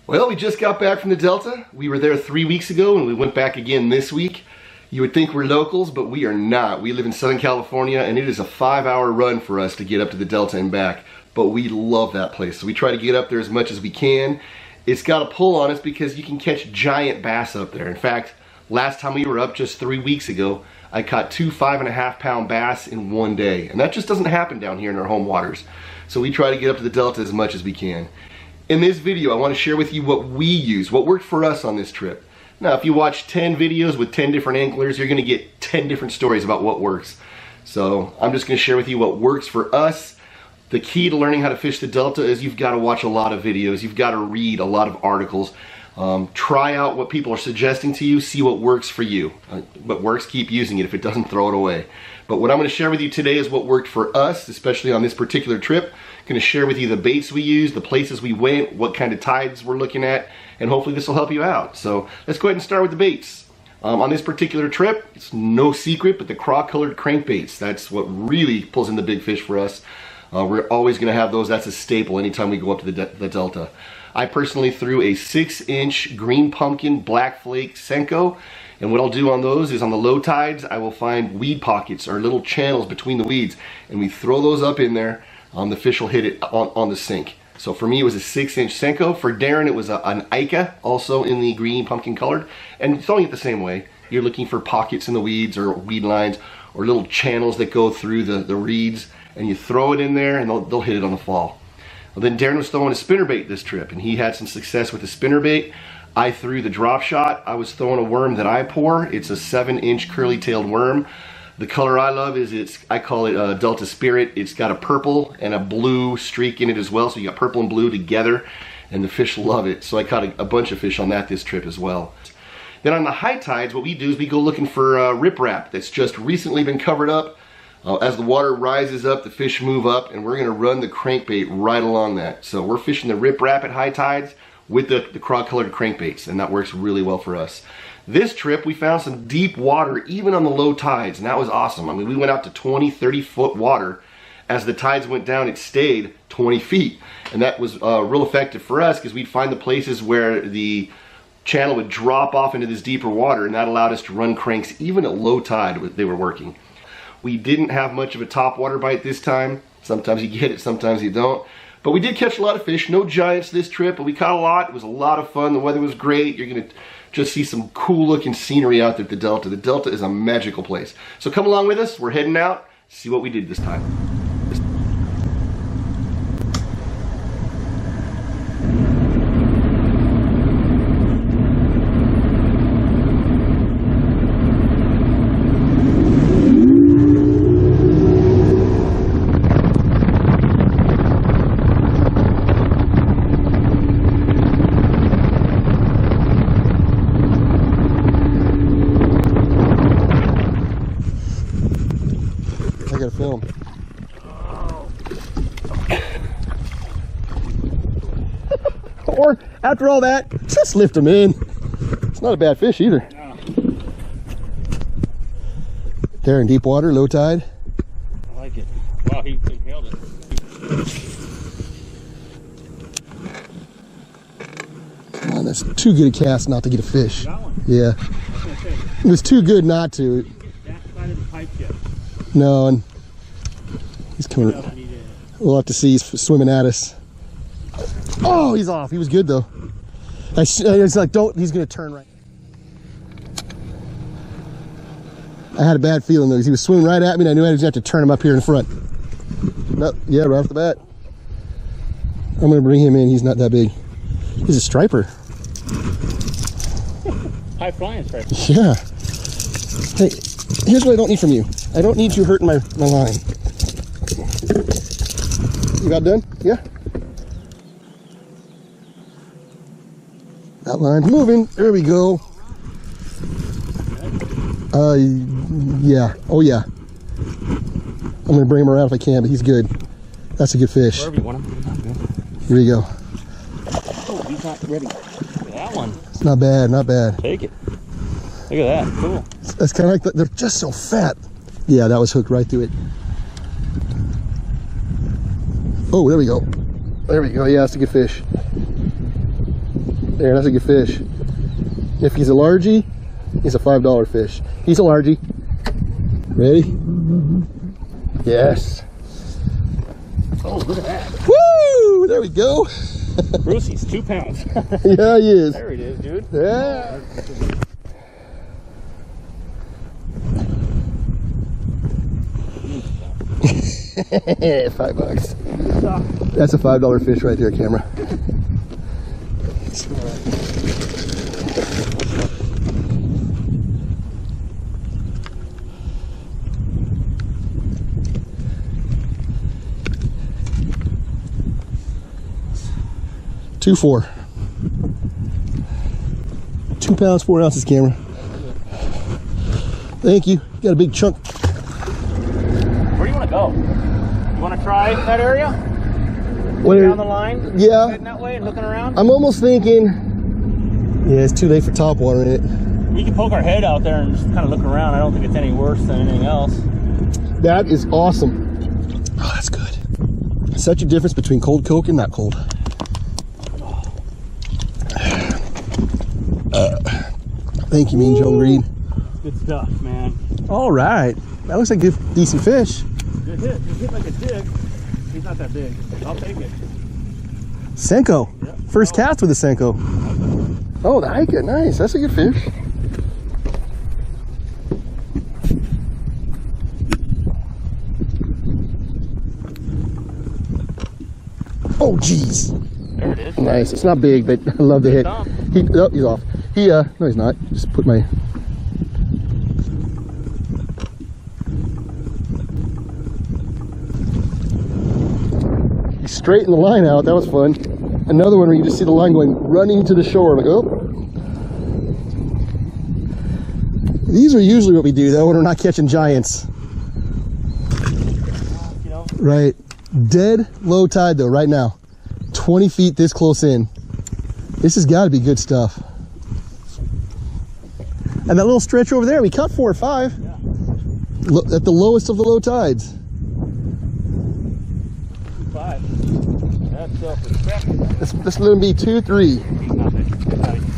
Well, we just got back from the Delta. We were there 3 weeks ago and we went back again this week. You would think we're locals, but we are not. We live in Southern California and it is a 5-hour run for us to get up to the Delta and back. But we love that place, so we try to get up there as much as we can. It's got a pull on us because you can catch giant bass up there. In fact, last time we were up just 3 weeks ago, I caught 2 5.5-pound bass in one day. And that just doesn't happen down here in our home waters. So we try to get up to the Delta as much as we can. In this video, I want to share with you what we use, what worked for us on this trip. Now, if you watch 10 videos with 10 different anglers, you're going to get 10 different stories about what works. So I'm just going to share with you what works for us. The key to learning how to fish the Delta is you've got to watch a lot of videos. You've got to read a lot of articles. Try out what people are suggesting to you. See what works for you. What works, keep using it. If it doesn't, throw it away. But what I'm going to share with you today is what worked for us, especially on this particular trip. I'm going to share with you the baits we used, the places we went, what kind of tides we're looking at, and hopefully this will help you out. So let's go ahead and start with the baits. On this particular trip, it's no secret, but the Craw colored crankbaits, that's what really pulls in the big fish for us. We're always going to have those. That's a staple anytime we go up to the Delta. I personally threw a 6-inch green pumpkin black flake Senko, and what I'll do on those is on the low tides I will find weed pockets or little channels between the weeds, and we throw those up in there. The fish will hit it on the sink. So for me it was a 6-inch Senko. For Darren it was an Ikas, also in the green pumpkin colored, and throwing it the same way. You're looking for pockets in the weeds or weed lines or little channels that go through the reeds, and you throw it in there and they'll hit it on the fall. Well, then Darren was throwing a spinnerbait this trip and he had some success with the spinnerbait. I threw the Dropshot. I was throwing a worm that I pour. It's a 7-inch curly-tailed worm. The color I love is I call it Delta Spirit. It's got a purple and a blue streak in it as well, so you got purple and blue together, and the fish love it. So I caught a bunch of fish on that this trip as well. Then on the high tides, what we do is we go looking for riprap that's just recently been covered up. As the water rises up, the fish move up, and we're going to run the crankbait right along that. So we're fishing the riprap at high tides with the Craw colored crankbaits, and that works really well for us. This trip we found some deep water even on the low tides, and that was awesome. I mean, we went out to 20-30 foot water. As the tides went down, it stayed 20 feet, and that was real effective for us because we'd find the places where the channel would drop off into this deeper water, and that allowed us to run cranks even at low tide. They were working. We didn't have much of a topwater bite this time. Sometimes you get it, sometimes you don't. But we did catch a lot of fish. No giants this trip, but we caught a lot. It was a lot of fun. The weather was great. You're going to just see some cool looking scenery out there at the Delta. The Delta is a magical place. So come along with us. We're heading out. See what we did this time. I gotta film. Or after all that, just lift him in. It's not a bad fish either. No. There in deep water, low tide. I like it. Wow, he nailed it. Come on, that's too good a cast not to get a fish. Got one. Yeah. It was too good not to. That side of the pipe yet. No, and he's coming. We'll have to see. He's swimming at us. Oh, he's off. He was good though. It's like he's gonna turn right. I had a bad feeling though, because he was swimming right at me, and I knew I was gonna have to turn him up here in front. No, yeah, right off the bat. I'm gonna bring him in. He's not that big. He's a striper. High flying striper. Yeah. Hey, here's what I don't need from you. I don't need you hurting my line. You got done? Yeah? That line's moving. There we go. Yeah. Oh, yeah. I'm going to bring him around if I can, but he's good. That's a good fish. Wherever you want him. Here you go. Oh, he's not ready. Look at that one. It's not bad, not bad. Take it. Look at that. Cool. That's kind of like, they're just so fat. Yeah, that was hooked right through it. Oh, there we go. There we go. Yeah, that's a good fish. There, that's a good fish. If he's a largie, he's a $5 fish. He's a largie. Ready? Yes. Oh, look at that. Woo! There we go. Brucey's 2 pounds. Yeah, he is. There it is, dude. Yeah. $5. That's a $5 fish right there, camera. Two 4. 2 pounds, 4 ounces, camera. Thank you. Got a big chunk. Where do you want to go? You want to try that area? Where, down the line? Yeah. Heading that way and looking around? I'm almost thinking, yeah, it's too late for topwater in it. We can poke our head out there and just kind of look around. I don't think it's any worse than anything else. That is awesome. Oh, that's good. Such a difference between cold Coke and not cold. Thank you, Mean Joe Green. Good stuff, man. All right. That looks like a decent fish. Good hit. Good hit like a jig. He's not that big. I'll take it. Senko. Yep. First cast with a Senko. Oh, the Ikas. Nice. That's a good fish. Oh, jeez. There it is. Nice. It's not big, but I love the hit. Oh, he's off. No, he's not. Just put my... He straightened the line out. That was fun. Another one where you just see the line going running to the shore. I'm like, oh. These are usually what we do, though, when we're not catching giants. You know? Right. Dead low tide, though, right now. 20 feet this close in. This has got to be good stuff. And that little stretch over there, we caught 4 or 5. Yeah. At the lowest of the low tides. 5. That's self-respect. Let's let him be 2, 3. He's not big. He's not even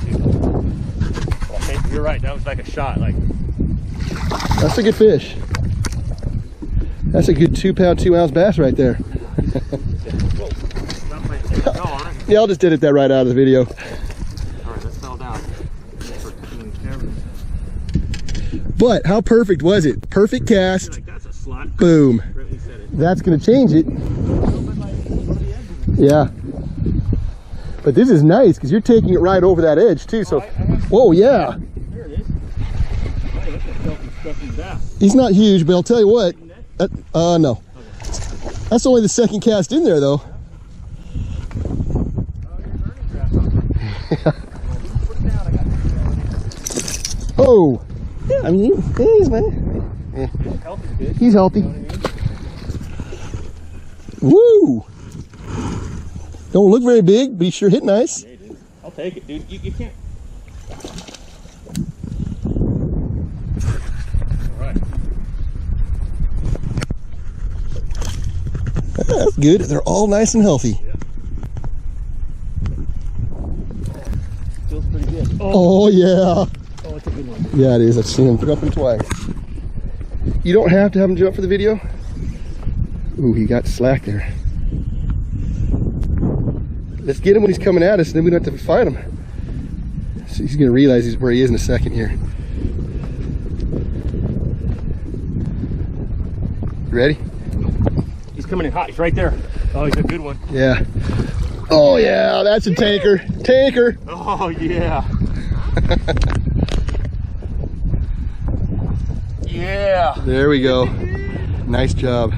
2. Okay, you're right. That was like a shot. Like. That's a good fish. That's a good 2 pound, 2 ounce bass right there. Yeah, I'll just edit that right out of the video. All right, let's settle down. But how perfect was it? Perfect cast. Like that's a slot. Boom. That's going to change it. Yeah. But this is nice because you're taking it right over that edge too. So, whoa, yeah. There it is. Hey, that's a self-respecting bass. He's not huge, but I'll tell you what. No. That's only the second cast in there, though. Oh, yeah, I mean, he's man. Yeah. He's healthy. Woo! Don't look very big, but he sure hit nice. Yeah, dude. I'll take it, dude. You can't. All right. That's good. They're all nice and healthy. Yeah. Feels pretty good. Oh yeah. Oh, it's a good one. Yeah, it is. I've seen him drop him twice. You don't have to have him jump for the video. Ooh, he got slack there. Let's get him when he's coming at us, and then we don't have to fight him. So he's gonna realize where he is in a second here. Ready? He's coming in hot. He's right there. Oh, he's a good one. Yeah. Oh yeah, that's a tanker. Tanker. Oh yeah. Yeah. There we go. Nice job.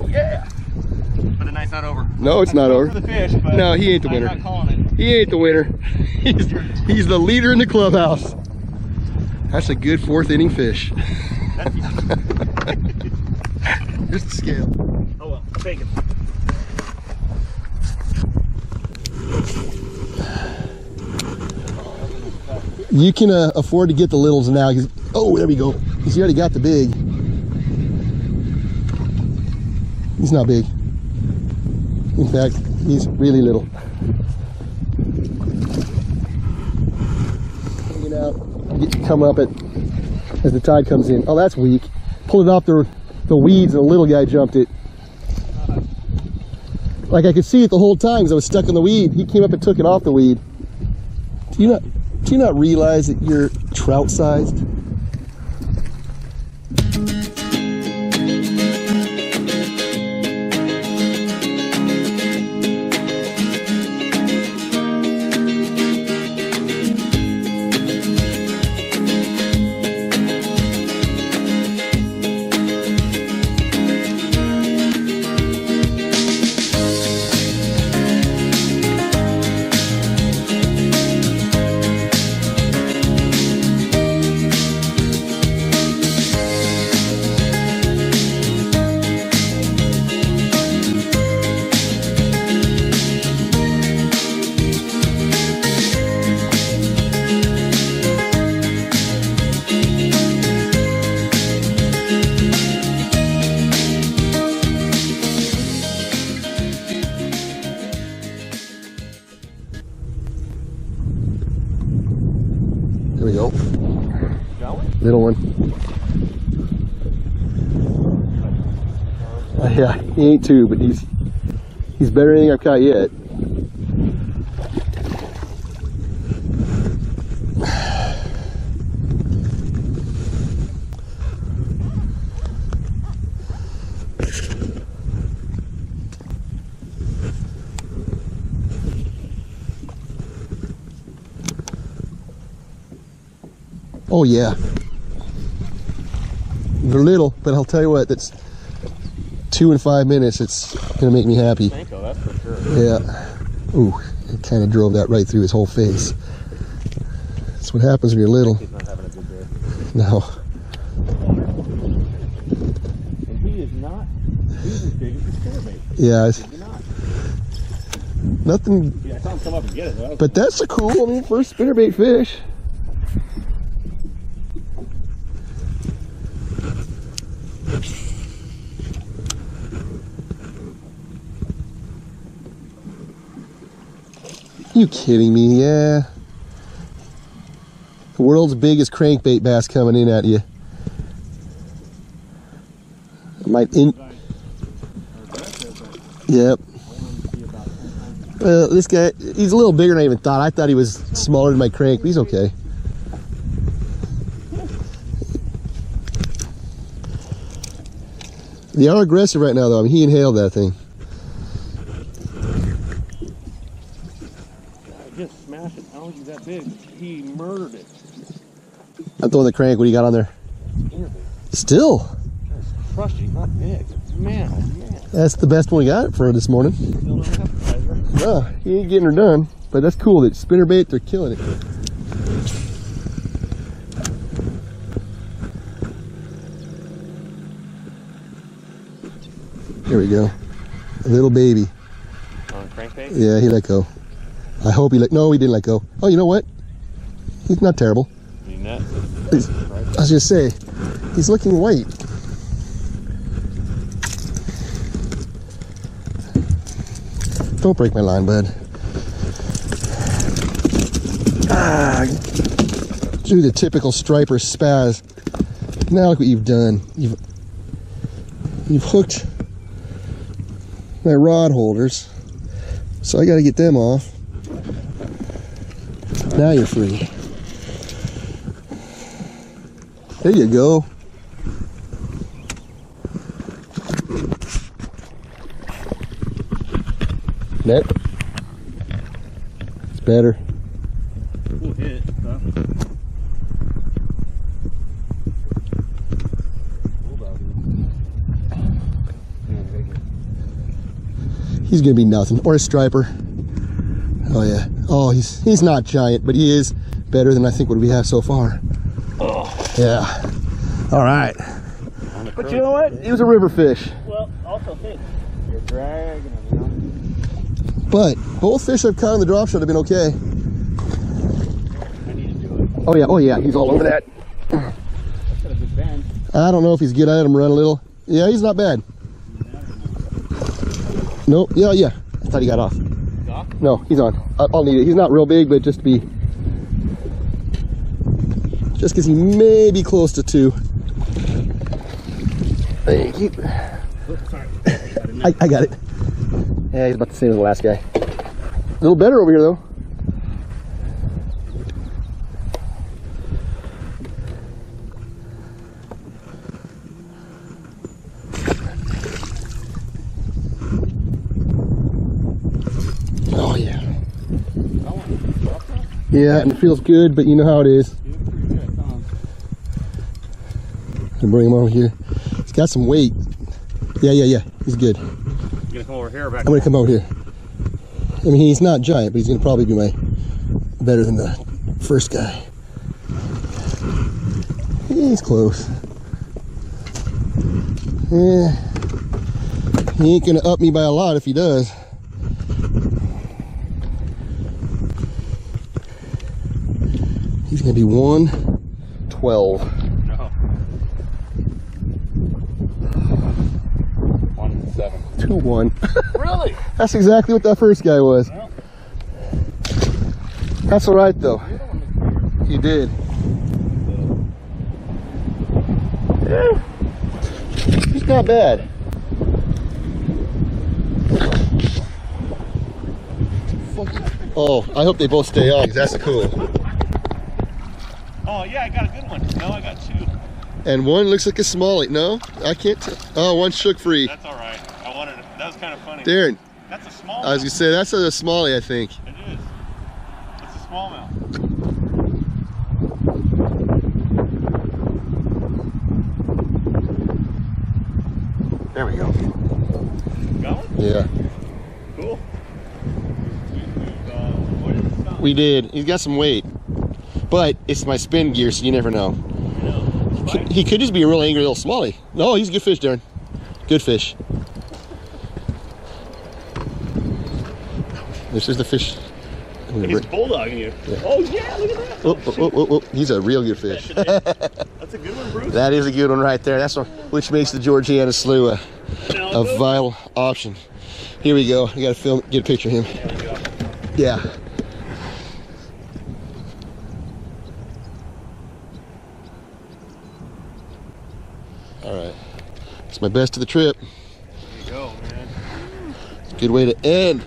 Yeah. But the night's not over. No, it's not over. For the fish, but no, he ain't the winner. I'm not calling it. He ain't the winner. He's the leader in the clubhouse. That's a good 4th inning fish. Here's the scale. Oh well, I'll take it. You can afford to get the littles now. Oh, there we go. Because you already got the big. He's not big. In fact, He's really little. Hanging out, get to come up as the tide comes in. Oh, that's weak. Pulled it off the weeds and the little guy jumped it. Like I could see it the whole time because I was stuck in the weed. He came up and took it off the weed. Do you not realize that you're trout sized? There we go. Little one. Yeah, he ain't two, but he's better than anything I've caught yet. Oh yeah, they're little, but I'll tell you what, that's 2 and 5 minutes. It's gonna make me happy. Senko, that's for sure. Yeah. Ooh, it kind of drove that right through his whole face. That's what happens when you're little. He's not having a good day. No. And he is not. He's as big as the spinnerbait. Yeah. He's not. Nothing. Yeah, I saw him come up and get it though. But that's a cool. I mean, first spinnerbait fish. You kidding me? Yeah. The world's biggest crankbait bass coming in at you. Yep. This guy, he's a little bigger than I even thought. I thought he was smaller than my crank, but he's okay. They are aggressive right now, though. I mean, he inhaled that thing. Just smashed it. I don't think that big. He murdered it. I'm throwing the crank. What do you got on there? Still. That's crushed. He's not big. Man, oh man. That's the best one we got for this morning. Still don't have pleasure. Oh, he ain't getting her done, but that's cool. That spinnerbait, they're killing it. Here we go. A little baby. On crankbait? Yeah, he let go. I hope he no, he didn't let go. Oh, you know what? He's not terrible. Net. I was gonna say, he's looking white. Don't break my line, bud. Ah, do the typical striper spaz. Now look what you've done. You've hooked my rod holders, so I got to get them off. Now you're free. There you go. Net. It's better. Cool hit, huh? He's gonna be nothing, or a striper. Oh yeah. Oh, he's not giant, but he is better than I think what we have so far. Oh. Yeah. All right. But you know what? He was a river fish. Well, also fish. You're dragging him, you know? But both fish I've caught on the drop shot have been okay. I need to do it. Oh yeah. Oh yeah. He's all over that. That's got a good bend. I don't know if he's good. I let him run a little. Yeah, he's not bad. Nope. Yeah, yeah. I thought he got off. He's off? No, he's on. I'll need it. He's not real big, but just because he may be close to 2. Thank you. Oops, sorry. I got it. Yeah, he's about the same as the last guy. A little better over here, though. Oh, yeah. Yeah, and it feels good, but you know how it is. And bring him over here. He's got some weight. Yeah. He's good. You're gonna come over here or back? I'm gonna come over here. I mean, he's not giant, but he's gonna probably be better than the first guy. He's close. Yeah. He ain't gonna up me by a lot if he does. He's gonna be 112. No. 1-7. 2-1. Really? That's exactly what that first guy was. Well, that's all right though. He did. Yeah. He's not bad. Oh, I hope they both stay on because that's cool. oh yeah, I got a good one. No, I got 2. And one looks like a smallie. No, I can't tell. Oh, one shook free. That's all right. I wanted it. That was kind of funny. Darren, That's a small. I was gonna say that's a smallie, I think. It is. It's a smallmouth. There we go. Got one? Yeah, Cool. What is this on? we did. He's got some weight, but it's my spin gear, so you never know. He could just be a real angry little smallie. No, he's a good fish, Darren. Good fish. This is the fish. He's bulldogging you. Yeah. Oh yeah, look at that. Oh, he's a real good fish. That's a good one, Bruce. That is a good one right there. That's which makes the Georgiana slough a vital option. Here we go. We got to get a picture of him. There we go. Yeah. All right. It's my best of the trip. There you go, man. It's a good way to end.